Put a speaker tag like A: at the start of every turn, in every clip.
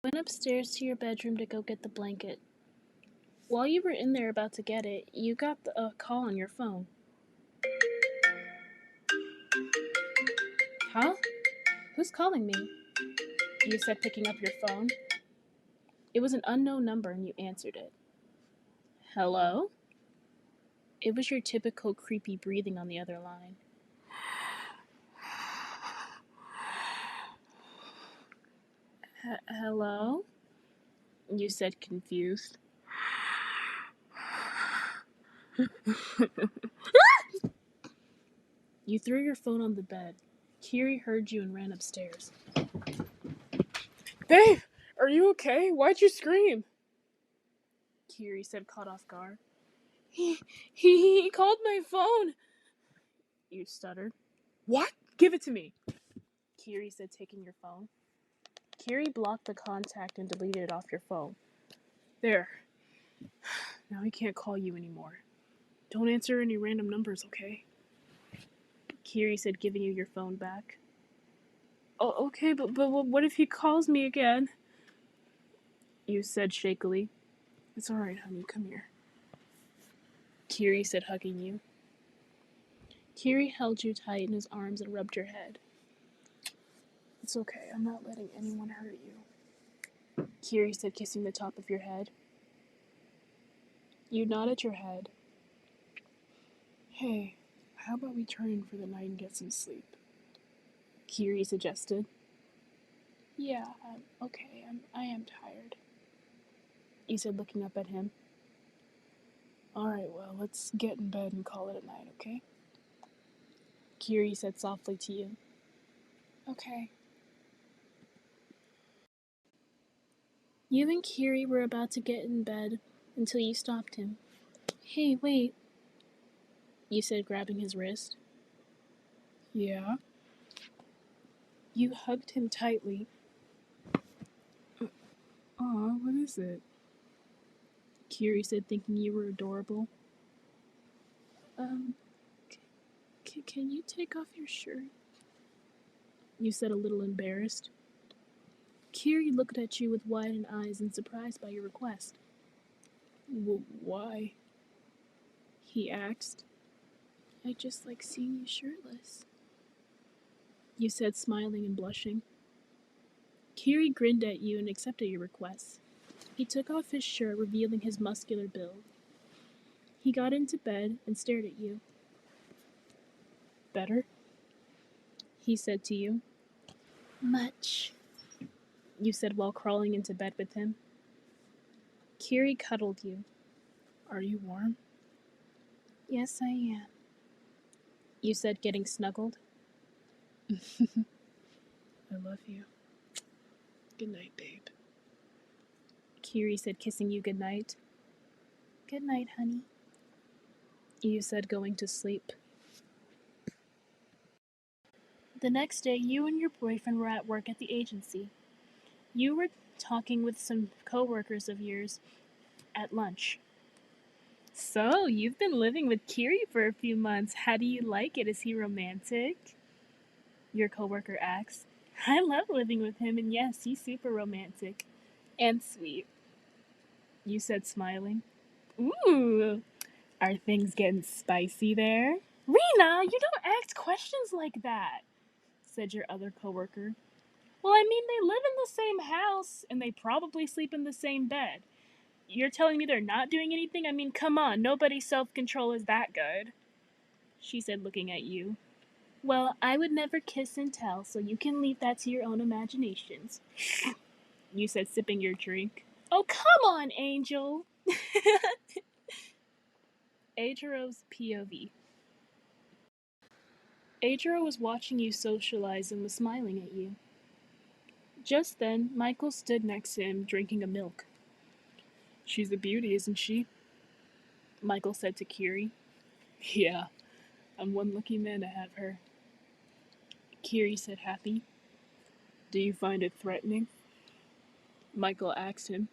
A: Went upstairs to your bedroom to go get the blanket. While you were in there about to get it, you got a call on your phone. Huh? Who's calling me? You said, picking up your phone. It was an unknown number and you answered it. Hello? It was your typical creepy breathing on the other line. Hello? You said, confused. You threw your phone on the bed. Kiri heard you and ran upstairs.
B: Babe, are you okay? Why'd you scream?
A: Kiri said, caught off guard.
B: He called my phone.
A: You stuttered.
B: What? Give it to me.
A: Kiri said, taking your phone. Kiri blocked the contact and deleted it off your phone.
B: There. Now he can't call you anymore. Don't answer any random numbers, okay?
A: Kiri said, giving you your phone back.
B: Oh, okay, but what if he calls me again?
A: You said shakily.
B: It's alright, honey, come here.
A: Kiri said, hugging you. Kiri held you tight in his arms and rubbed your head.
B: It's okay, I'm not letting anyone hurt you.
A: Kiri said, kissing the top of your head. You nodded your head.
B: Hey, how about we turn in for the night and get some sleep?
A: Kiri suggested.
B: Yeah, okay, I am tired.
A: You said, looking up at him.
B: Alright, well, let's get in bed and call it a night, okay?
A: Kiri said softly to you.
B: Okay.
A: You and Kiri were about to get in bed until you stopped him. Hey, wait. You said, grabbing his wrist.
B: Yeah?
A: You hugged him tightly.
B: Aw, what is it?
A: Kiri said, thinking you were adorable.
B: Can you take off your shirt?
A: You said, a little embarrassed. Kiri looked at you with widened eyes and surprised by your request.
B: Why?
A: He asked.
B: I just like seeing you shirtless.
A: You said, smiling and blushing. Kiri grinned at you and accepted your request. He took off his shirt, revealing his muscular build. He got into bed and stared at you.
B: Better?
A: He said to you.
B: Much.
A: You said while crawling into bed with him. Kiri cuddled you.
B: Are you warm?
A: Yes, I am. You said, getting snuggled.
B: I love you. Good night, babe.
A: Kiri said, kissing you goodnight.
B: Good night, honey.
A: You said, going to sleep. The next day, you and your boyfriend were at work at the agency. You were talking with some co-workers of yours at lunch. So, you've been living with Kiri for a few months. How do you like it? Is he romantic? Your co-worker asks. I love living with him, and yes, he's super romantic. And sweet. You said, smiling. Ooh, are things getting spicy there? Rena, you don't ask questions like that, said your other coworker. Well, I mean, they live in the same house, and they probably sleep in the same bed. You're telling me they're not doing anything? I mean, come on, nobody's self-control is that good, she said, looking at you. Well, I would never kiss and tell, so you can leave that to your own imaginations, you said, sipping your drink. Oh, come on, Angel. Eijirou's POV. Eijirou was watching you socialize and was smiling at you. Just then, Michael stood next to him, drinking a milk.
B: She's a beauty, isn't she?
A: Michael said to Kiri.
B: Yeah, I'm one lucky man to have her.
A: Kiri said, happy.
B: Do you find it threatening?
A: Michael asked him.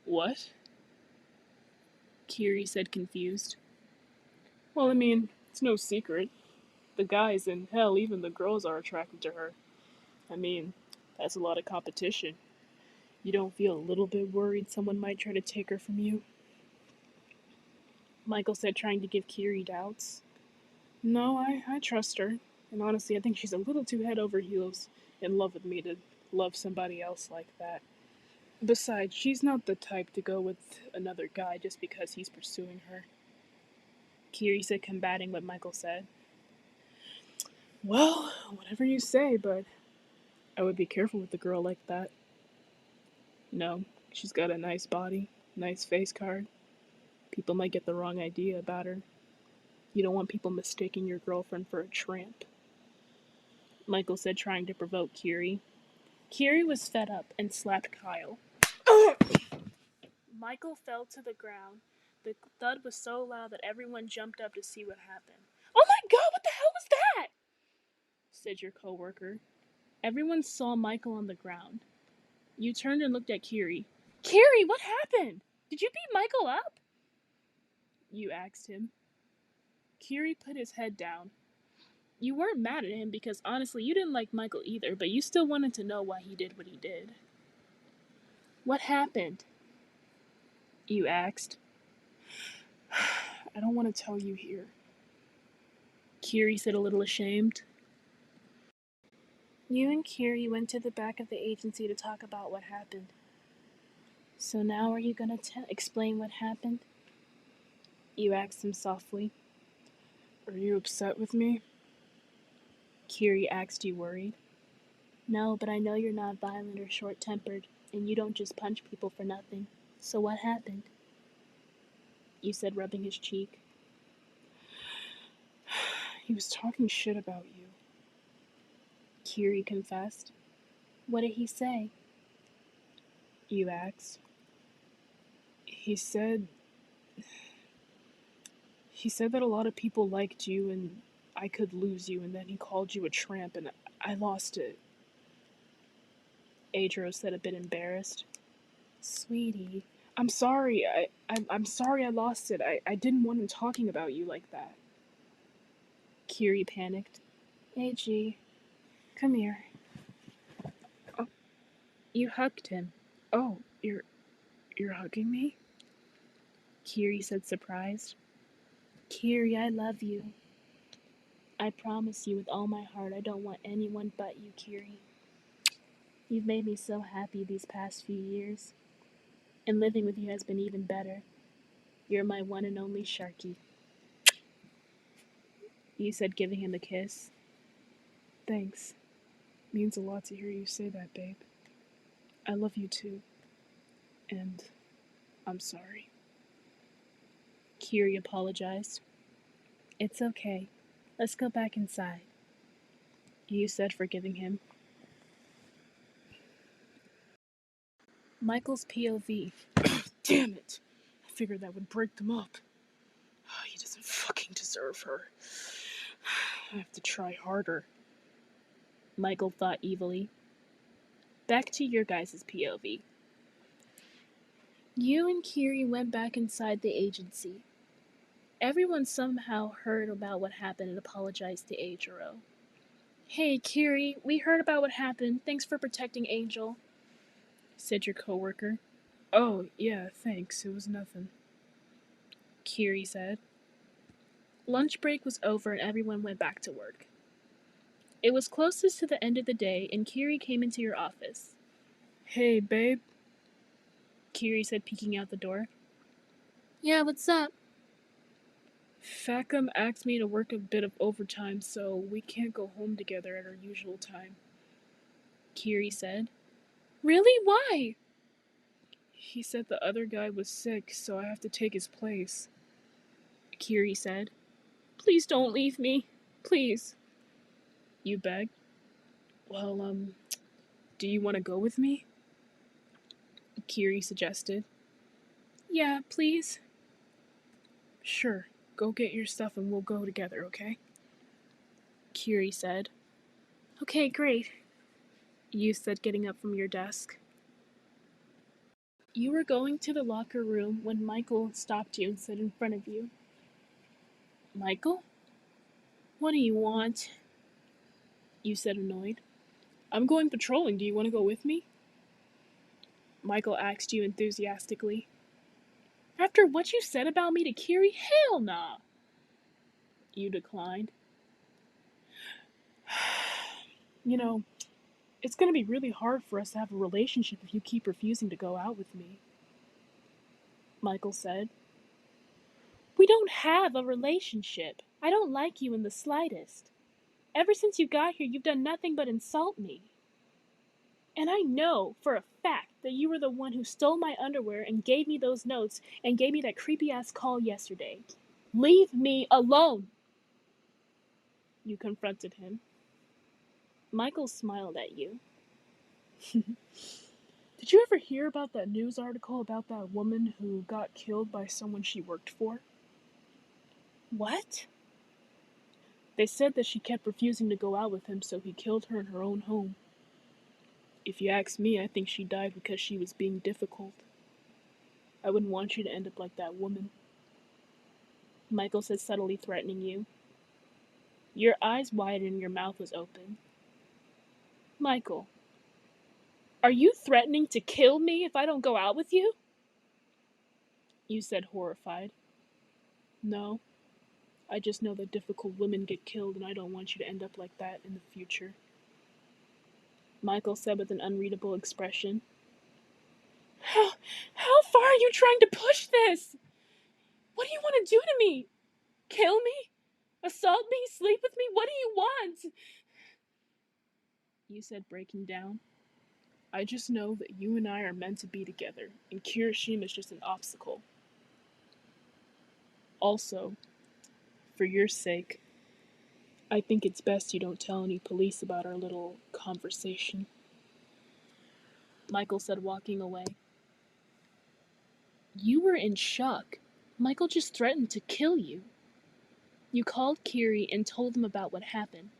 B: What?
A: Kiri said, confused.
B: Well, I mean, it's no secret. The guys, and hell, even the girls are attracted to her. I mean, that's a lot of competition. You don't feel a little bit worried someone might try to take her from you?
A: Michael said, trying to give Kiri doubts.
B: No, I trust her. And honestly, I think she's a little too head over heels in love with me to love somebody else like that. Besides, she's not the type to go with another guy just because he's pursuing her.
A: Kiri said, combating what Michael said.
B: Well, whatever you say, but I would be careful with a girl like that. No, she's got a nice body, nice face card. People might get the wrong idea about her. You don't want people mistaking your girlfriend for a tramp.
A: Michael said, trying to provoke Kiri. Kiri was fed up and slapped Kyle. Michael fell to the ground. The thud was so loud that everyone jumped up to see what happened.
B: Oh my god, what the hell was that?
A: Said your coworker. Everyone saw Michael on the ground. You turned and looked at Kiri. Kiri, what happened? Did you beat Michael up? You asked him. Kiri put his head down. You weren't mad at him because honestly you didn't like Michael either, but you still wanted to know why he did what he did. What happened? You asked.
B: I don't want to tell you here.
A: Kiri said, a little ashamed. You and Kiri went to the back of the agency to talk about what happened. So now are you going to explain what happened? You asked him softly.
B: Are you upset with me?
A: Kiri asked you, worried. No, but I know you're not violent or short-tempered, and you don't just punch people for nothing. So what happened? You said, rubbing his cheek.
B: He was talking shit about you.
A: Kiri confessed. What did he say? You asked.
B: He said that a lot of people liked you and I could lose you, and then he called you a tramp and I lost it.
A: Eijirou said, a bit embarrassed. Sweetie.
B: I'm sorry. I'm sorry I lost it. I didn't want him talking about you like that.
A: Kiri panicked. Eiji, come here.
B: Oh.
A: You hugged him.
B: Oh, you're hugging me?
A: Kiri said, surprised. Kiri, I love you. I promise you with all my heart I don't want anyone but you, Kiri. You've made me so happy these past few years. And living with you has been even better. You're my one and only Sharky. You said, giving him a kiss.
B: Thanks. Means a lot to hear you say that, babe. I love you too. And I'm sorry.
A: Kiri apologized. It's okay. Let's go back inside. You said, forgiving him. Michael's POV.
B: Damn it. I figured that would break them up. He doesn't fucking deserve her. I have to try harder.
A: Michael thought evilly. Back to your guys' POV. You and Kiri went back inside the agency. Everyone somehow heard about what happened and apologized to Eijirou. Hey, Kiri, we heard about what happened. Thanks for protecting Angel, said your coworker.
B: Oh, yeah, thanks. It was nothing.
A: Kiri said. Lunch break was over and everyone went back to work. It was closest to the end of the day and Kiri came into your office.
B: Hey, babe.
A: Kiri said, peeking out the door. Yeah, what's up?
B: Facum asked me to work a bit of overtime, so we can't go home together at our usual time.
A: Kiri said. Really? Why?
B: He said the other guy was sick, so I have to take his place.
A: Kiri said. Please don't leave me. Please. You begged.
B: Well, do you want to go with me?
A: Kiri suggested. Yeah, please.
B: Sure. Go get your stuff and we'll go together, okay?
A: Kiri said. Okay, great. You said, getting up from your desk. You were going to the locker room when Michael stopped you and stood in front of you. Michael? What do you want? You said, annoyed.
B: I'm going patrolling. Do you want to go with me? Michael asked you enthusiastically. After what you said about me to Kiri, hell nah. You declined. You know, it's gonna be really hard for us to have a relationship if you keep refusing to go out with me, Michael said. We don't have a relationship. I don't like you in the slightest. Ever since you got here, you've done nothing but insult me. And I know for a fact that you were the one who stole my underwear and gave me those notes and gave me that creepy ass call yesterday. Leave me alone! You confronted him. Michael smiled at you. Did you ever hear about that news article about that woman who got killed by someone she worked for? What? They said that she kept refusing to go out with him, so he killed her in her own home. If you ask me, I think she died because she was being difficult. I wouldn't want you to end up like that woman. Michael said, subtly threatening you. Your eyes widened and your mouth was open. Michael, are you threatening to kill me if I don't go out with you? You said, horrified. No, I just know that difficult women get killed and I don't want you to end up like that in the future. Michael said with an unreadable expression. How far are you trying to push this? What do you want to do to me? Kill me? Assault me? Sleep with me? What do you want? You said, breaking down. I just know that you and I are meant to be together, and Kirishima is just an obstacle. Also, for your sake, I think it's best you don't tell any police about our little conversation. Michael said, walking away. You were in shock. Michael just threatened to kill you. You called Kiri and told him about what happened.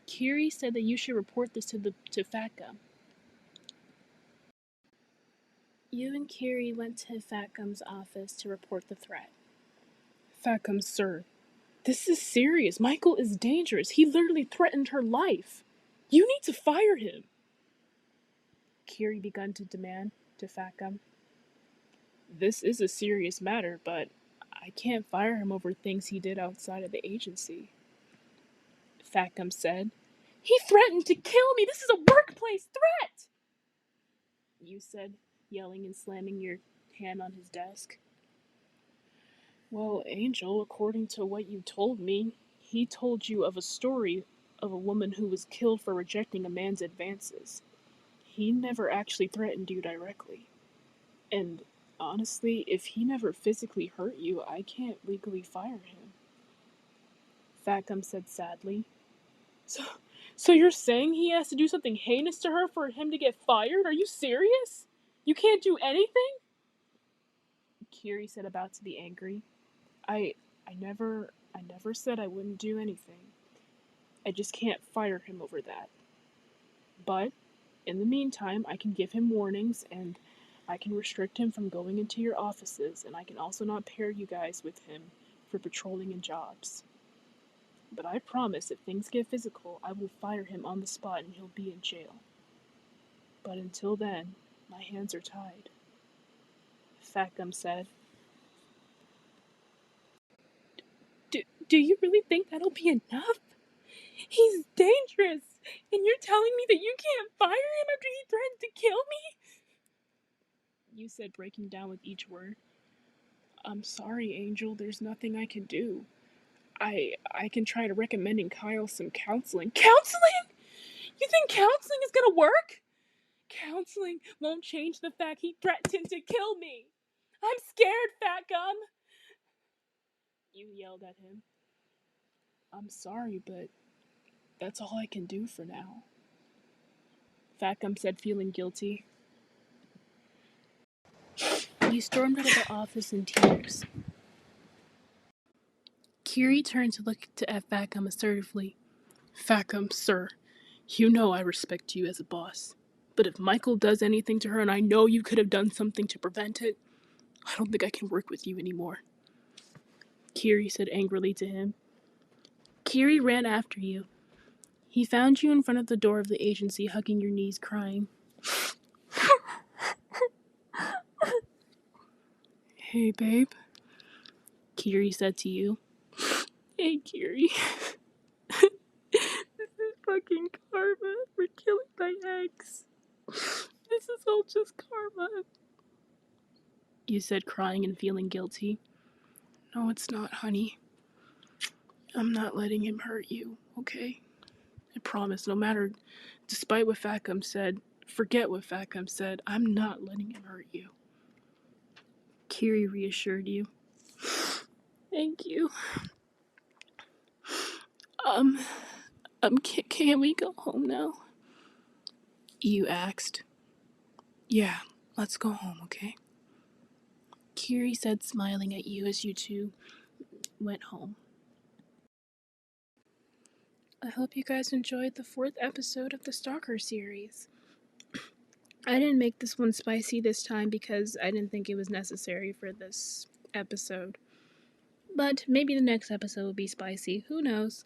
B: Kiri said that you should report this to FATGUM. You and Kiri went to FATGUM's office to report the threat. FATGUM, sir, this is serious. Michael is dangerous. He literally threatened her life. You need to fire him. Kiri began to demand to FATGUM. This is a serious matter, but I can't fire him over things he did outside of the agency. FATGUM said. He threatened to kill me. This is a workplace threat. You said, yelling and slamming your hand on his desk. Well, Angel, according to what you told me, he told you of a story of a woman who was killed for rejecting a man's advances. He never actually threatened you directly. And honestly, if he never physically hurt you, I can't legally fire him. FATGUM said sadly. So you're saying he has to do something heinous to her for him to get fired? Are you serious? You can't do anything? Kiri said, about to be angry. I never said I wouldn't do anything. I just can't fire him over that. But in the meantime, I can give him warnings and I can restrict him from going into your offices, and I can also not pair you guys with him for patrolling and jobs. But I promise if things get physical, I will fire him on the spot and he'll be in jail. But until then, my hands are tied. FATGUM said. Do you really think that'll be enough? He's dangerous, and you're telling me that you can't fire him after he threatened to kill me? You said, breaking down with each word. I'm sorry, Angel, there's nothing I can do. I can try to recommending Kyle some counseling. Counseling? You think counseling is gonna work? Counseling won't change the fact he threatened to kill me. I'm scared, FATGUM. You yelled at him. I'm sorry, but that's all I can do for now. FATGUM said, feeling guilty. You stormed out of the office in tears. Kiri turned to look at FATGUM assertively. FATGUM, sir, you know I respect you as a boss. But if Michael does anything to her and I know you could have done something to prevent it, I don't think I can work with you anymore. Kiri said angrily to him. Kiri ran after you. He found you in front of the door of the agency, hugging your knees, crying. Hey, babe,
A: Kiri said to you.
B: Hey, Kiri. This is fucking karma for killing my ex. This is all just karma.
A: You said, crying and feeling guilty.
B: No, it's not, honey. I'm not letting him hurt you, okay? I promise, no matter, despite what Fatcom said, forget what Fatcom said, I'm not letting him hurt you.
A: Kiri reassured you.
B: Thank you. Can we go home now?
A: You asked.
B: Yeah, let's go home, okay?
A: Kiri said, smiling at you as you two went home. I hope you guys enjoyed the 4th episode of the Stalker series. I didn't make this one spicy this time because I didn't think it was necessary for this episode. But maybe the next episode will be spicy, who knows?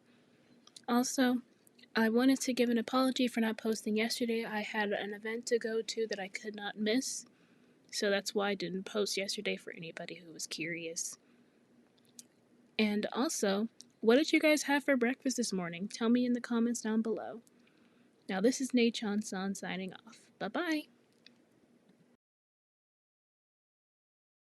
A: Also, I wanted to give an apology for not posting yesterday. I had an event to go to that I could not miss, so that's why I didn't post yesterday for anybody who was curious. And also, what did you guys have for breakfast this morning? Tell me in the comments down below. Now this is Nee Chan San signing off. Bye bye!